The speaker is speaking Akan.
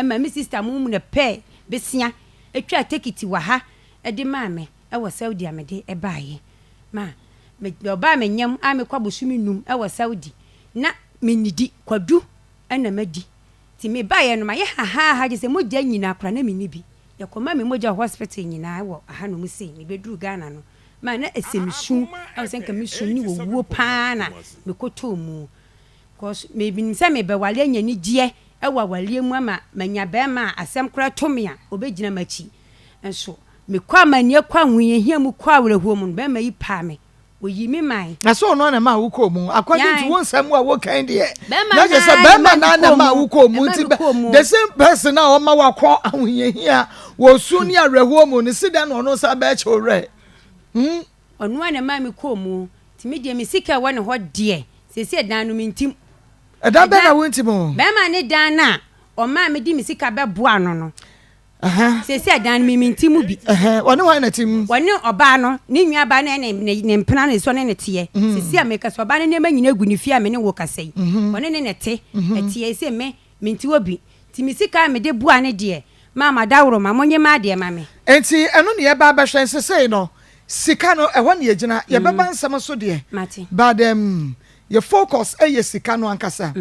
ma me sister mu na pay besia etwa tekiti wa ha e de ma me e wo Saudi amede e baaye ma me oba me nyam a me kwa bosumi num e wo Saudi na me nidi kwadu na madi ti me baaye no ma ye ha je se moja nyina akra na me nibi ye koma me moja hospital nyina wo ha no mu sei me beduru Ghana no ma na esemsu I was saying misu ni wo pa na me koto mu cause maybe say me be wale anya ni die e wa wale mu ama manya be ma asem kra to me a obegina machi enso me kwa manie kwa hweye hia mu kwa awrehuo mu be ma yi pa me oyi mi mai na so no na ma wo ko mu according to one sam wa wo kan de na je say be ma na ma wo ko mu ti the same person na o ma wa kwa hweye hia wo su ni awrehuo mu ni sida no no sa be chore onu ana ma me ko mu ti me de me sika wona ho de sese dan no mintim da be na wontim be ma ne dan na o ma me di me sika be boa no no sese dan mi mintim bi woni ho na tim woni oba no ni nwa ba na ne mpena ne so ne tie sese ameka so oba ne ma nyina gu ni fia me ne wo kasai woni ne te tie se me minti obi ti me sika me de boa ne de mama dawro ma monye ma de ma me enti eno ne ye ba ba hwen sese no sika no e won ye gina ye beba nsam so de mate but your focus e ye sika no ankasa